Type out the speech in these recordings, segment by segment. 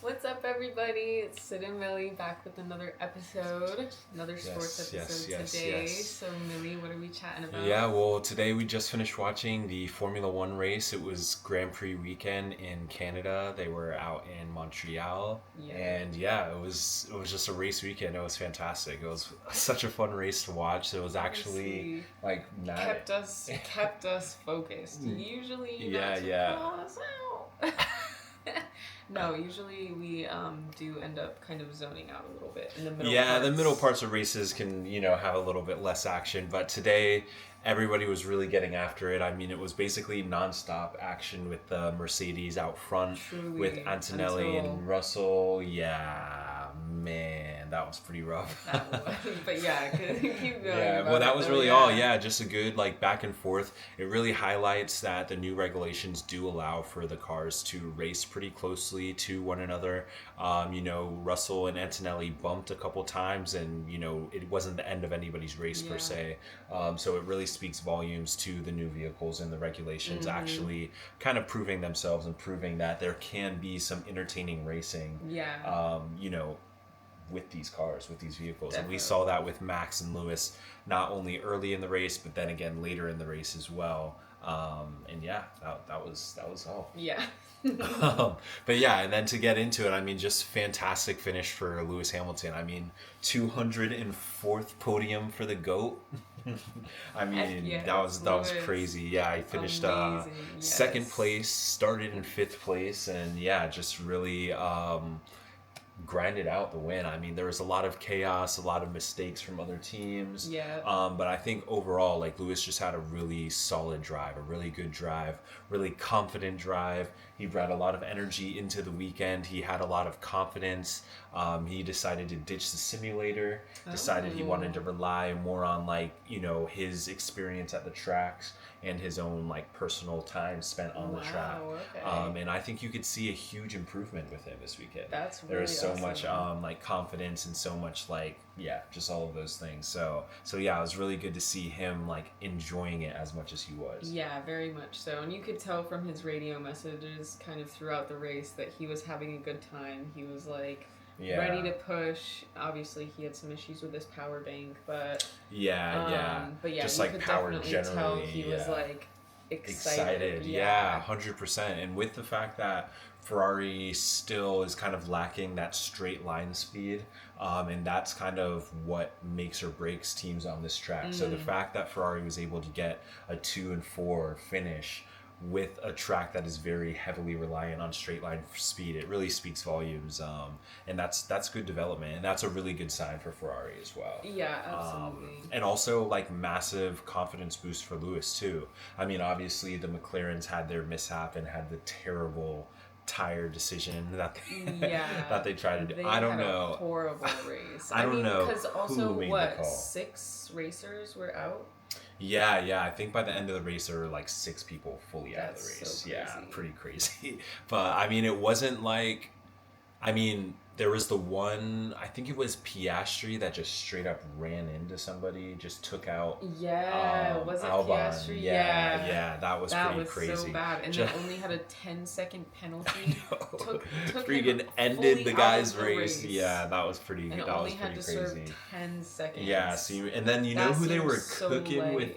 What's up, everybody? It's Sid and Millie back with another episode, another sports episode today. So, Millie, what are we chatting about? Yeah, well, today we just finished watching the Formula One race. It was Grand Prix weekend in Canada. They were out in Montreal, and it was just a race weekend. It was fantastic. It was such a fun race to watch. It was actually like kept us focused. Usually, call us out. No, usually we do end up kind of zoning out a little bit in the middle. Yeah, the middle parts of races can, have a little bit less action. But today, everybody was really getting after it. I mean, it was basically nonstop action with the Mercedes out front, with Antonelli and Russell. Yeah, man, that was pretty rough. But yeah, keep going. Yeah, well, that was really all. Yeah, just a good back and forth. It really highlights that the new regulations do allow for the cars to race pretty closely to one another. Russell and Antonelli bumped a couple times, and it wasn't the end of anybody's race per se. So it really speaks volumes to the new vehicles and the regulations actually kind of proving themselves and proving that there can be some entertaining racing. With these cars, with these vehicles. Definitely. And we saw that with Max and Lewis, not only early in the race, but then again later in the race as well. That was all. Yeah. But yeah, and then to get into it, I mean, just fantastic finish for Lewis Hamilton. I mean, 204th podium for the GOAT. I mean, that was crazy. Yeah, he finished second place, started in fifth place, and just really grinded out the win. I mean, there was a lot of chaos, a lot of mistakes from other teams. Yeah. But I think overall, Lewis just had a really solid drive, a really good drive, really confident drive. He brought a lot of energy into the weekend. He had a lot of confidence. He decided to ditch the simulator, decided he wanted to rely more on his experience at the tracks and his own personal time spent on the track. Okay. And I think you could see a huge improvement with him this weekend. That's really there was so awesome. much confidence and so much just all of those things. So yeah, it was really good to see him enjoying it as much as he was. Yeah, very much so. And you could tell from his radio messages kind of throughout the race that he was having a good time. He was ready to push. Obviously, he had some issues with his power bank, but but yeah, just you could power definitely generally. tell he was excited. Yeah, 100%. And with the fact that Ferrari still is kind of lacking that straight line speed, and that's kind of what makes or breaks teams on this track. So the fact that Ferrari was able to get a 2 and 4 finish with a track that is very heavily reliant on straight line speed, it really speaks volumes, and that's good development, and that's a really good sign for Ferrari as well. Yeah, absolutely. And also massive confidence boost for Lewis too. I mean, obviously the McLarens had their mishap and had the terrible tire decision that they tried to do. I don't know. A horrible race. I don't know because also what 6 racers were out. Yeah. I think by the end of the race, there were 6 people fully out of the race. So crazy. Yeah, pretty crazy. But I mean, it wasn't there was the one, I think it was Piastri that just straight up ran into somebody, just took out was it Albon. Piastri? Yeah, that was pretty crazy. That was so bad. And then only had a 10-second penalty. Took freaking ended the guy's race. Yeah, that was pretty crazy. And only had to serve 10 seconds. Yeah, and then you know who they were cooking with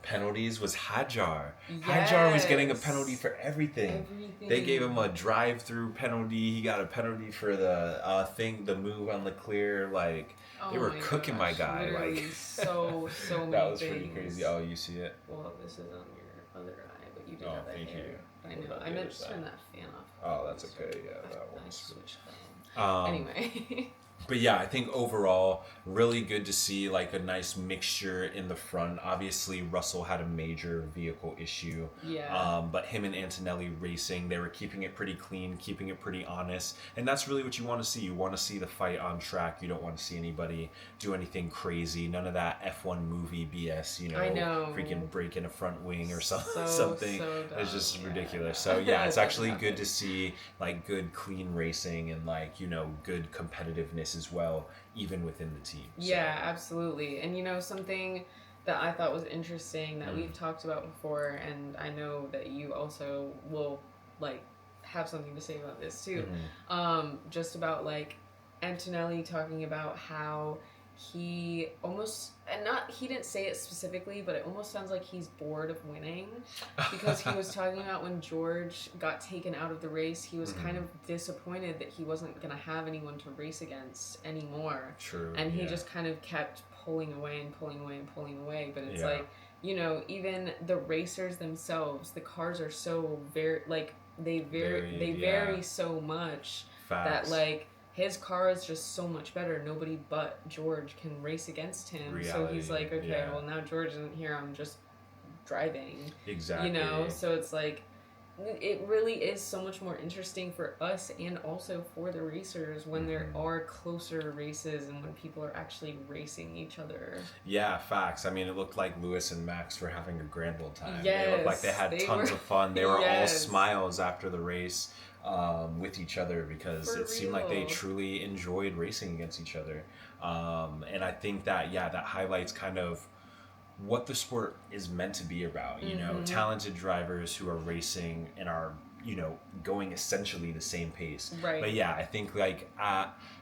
penalties was Hadjar. Yes. Hadjar was getting a penalty for everything. They gave him a drive-through penalty. He got a penalty for the move on Leclerc. They were cooking my guy. So many that was things. Pretty crazy. Oh, you see it? Well, this is on your other eye, but you did have that thank hair. you. I know. I meant to turn that fan off. Oh, that's okay. Yeah, that I one's switched that. Anyway. But yeah, I think overall, really good to see a nice mixture in the front. Obviously, Russell had a major vehicle issue. Yeah. But him and Antonelli racing, they were keeping it pretty clean, keeping it pretty honest. And that's really what you want to see. You want to see the fight on track. You don't want to see anybody do anything crazy. None of that F1 movie BS, I know. Freaking breaking a front wing or something. So It's just ridiculous. So yeah, it's actually good to see good clean racing and good competitiveness as well, even within the team. So. Yeah, absolutely. And something that I thought was interesting that we've talked about before, and I know that you also will have something to say about this too. Mm-hmm. Just about like Antonelli talking about how he almost, and not, he didn't say it specifically, but it almost sounds like he's bored of winning, because he was talking about when George got taken out of the race, he was kind of disappointed that he wasn't going to have anyone to race against anymore. True. And he just kind of kept pulling away and pulling away and pulling away. But it's like, you know, even the racers themselves, the cars are so very, like, they vary so much. Facts. That, like, his car is just so much better. Nobody but George can race against him. Reality, so he's like, okay, well, now George isn't here. I'm just driving. Exactly. You know? So it's like, it really is so much more interesting for us and also for the racers when there are closer races and when people are actually racing each other. Yeah, facts. I mean, it looked like Lewis and Max were having a grand old time. Yes, they looked like they had tons of fun. They were all smiles after the race. With each other, because it seemed like they truly enjoyed racing against each other. And I think that, that highlights kind of what the sport is meant to be about, you know, talented drivers who are racing and are, you know, going essentially the same pace. Right. But yeah, I think like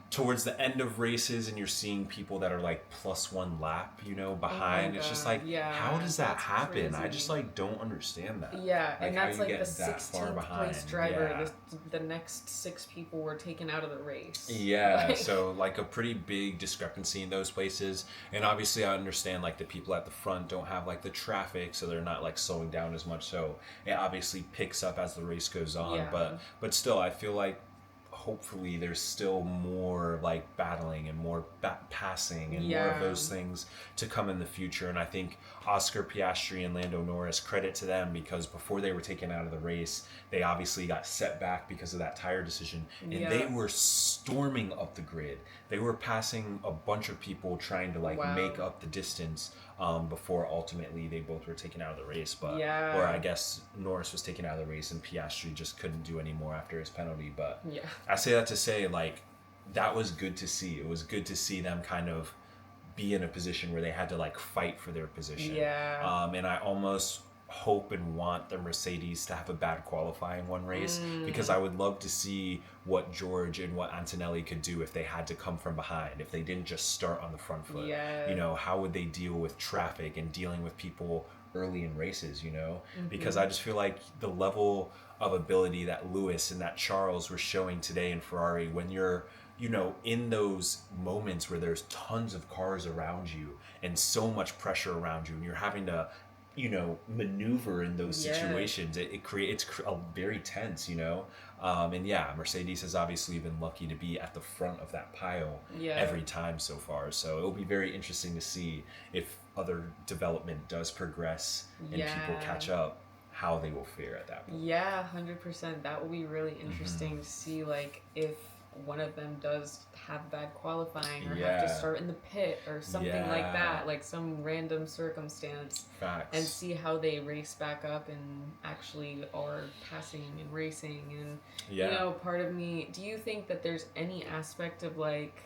towards the end of races and you're seeing people that are like +1 lap, you know, behind. It's just like, how does that happen? Crazy. I just like don't understand that. Yeah, like, and that's like the 16th place driver. The next 6 people were taken out of the race. Yeah, like, so like a pretty big discrepancy in those places. And obviously I understand like the people at the front don't have like the traffic, so they're not like slowing down as much. So it obviously picks up as the race goes on. Yeah. But still, I feel like hopefully there's still more like battling and more passing and more of those things to come in the future. And I think Oscar Piastri and Lando Norris, credit to them, because before they were taken out of the race, they obviously got set back because of that tire decision, and they were storming up the grid. They were passing a bunch of people trying to like make up the distance before ultimately they both were taken out of the race. But or I guess Norris was taken out of the race and Piastri just couldn't do any more after his penalty. But I say that to say, like, that was good to see. It was good to see them kind of be in a position where they had to like fight for their position. And I almost hope and want the Mercedes to have a bad qualifying one race, because I would love to see what George and what Antonelli could do if they had to come from behind, if they didn't just start on the front foot. You know, how would they deal with traffic and dealing with people early in races, you know? Because I just feel like the level of ability that Lewis and that Charles were showing today in Ferrari, when you're, you know, in those moments where there's tons of cars around you and so much pressure around you and you're having to, you know, maneuver in those situations, it creates a very tense, you know. And Mercedes has obviously been lucky to be at the front of that pile every time so far. So it'll be very interesting to see if other development does progress and people catch up, how they will fare at that point. 100%. That will be really interesting to see, like, if one of them does have bad qualifying or have to start in the pit or something like that, like some random circumstance. Facts. And see how they race back up and actually are passing and racing. And you know, part of me, do you think that there's any aspect of like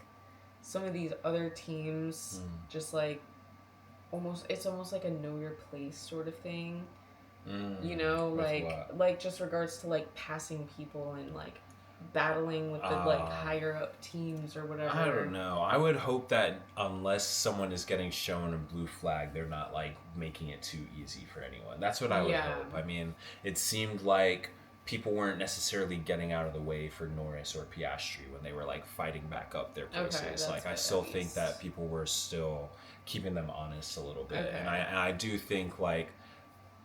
some of these other teams just like it's almost like a know your place sort of thing, you know, like just regards to like passing people and like battling with the like higher up teams or whatever? I don't know. I would hope that unless someone is getting shown a blue flag, they're not like making it too easy for anyone. That's what I would hope. I mean, it seemed like people weren't necessarily getting out of the way for Norris or Piastri when they were like fighting back up their places. Like I still think that people were still keeping them honest a little bit. And I do think like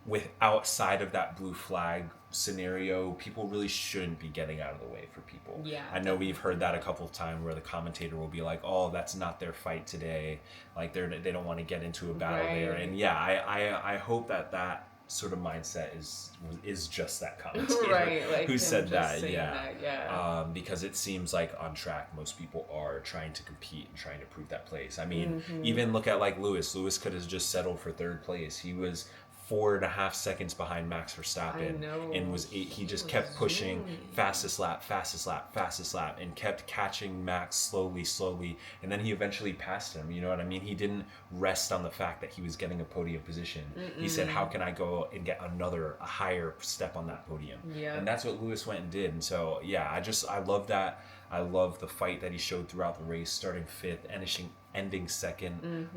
with outside of that blue flag scenario, people really shouldn't be getting out of the way for people. I know we've heard that a couple of times where the commentator will be like, oh, that's not their fight today, like they don't want to get into a battle there. And I hope that sort of mindset is just that commentator like who said that. Because it seems like on track most people are trying to compete and trying to prove that place. I mean, even look at like Lewis could have just settled for third place. He was 4.5 seconds behind Max Verstappen. I know. And he just kept pushing fastest lap, and kept catching Max slowly, and then he eventually passed him. You know what I mean? He didn't rest on the fact that he was getting a podium position. He said, how can I go and get a higher step on that podium? Yeah. And that's what Lewis went and did. And so yeah, I love that. I love the fight that he showed throughout the race, starting 5th, ending 2nd,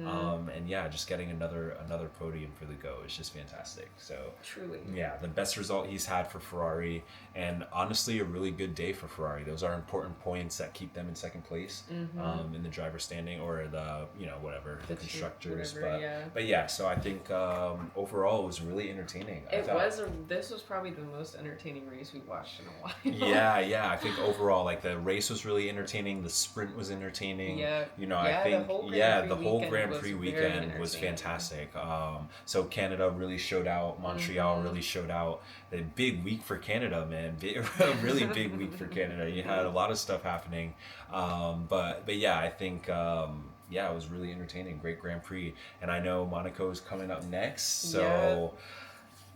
and yeah, just getting another podium for the go is just fantastic. So truly, yeah, the best result he's had for Ferrari, and honestly, a really good day for Ferrari. Those are important points that keep them in 2nd place in the driver's standing, or the the constructors. But yeah, so I think overall it was really entertaining. This was probably the most entertaining race we watched in a while. yeah, I think overall, like, the race was really entertaining. The sprint was entertaining. I think the whole Grand Prix weekend was fantastic. So Canada really showed out. Montreal really showed out. A big week for Canada, man. A really big week for Canada. You had a lot of stuff happening. But yeah, I think it was really entertaining. Great Grand Prix. And I know Monaco is coming up next, so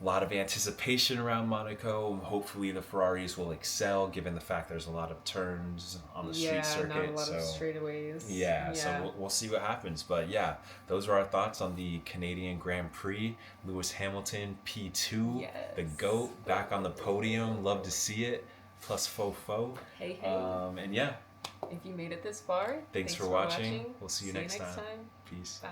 a lot of anticipation around Monaco. Hopefully the Ferraris will excel, given the fact there's a lot of turns on the street circuit. Not a lot of straightaways. So we'll see what happens. But yeah, those are our thoughts on the Canadian Grand Prix. Lewis Hamilton, P2, the GOAT, back on the podium. Love to see it. Plus fofo. Hey. And yeah. If you made it this far, thanks for watching. We'll see you next time. Peace. Bye.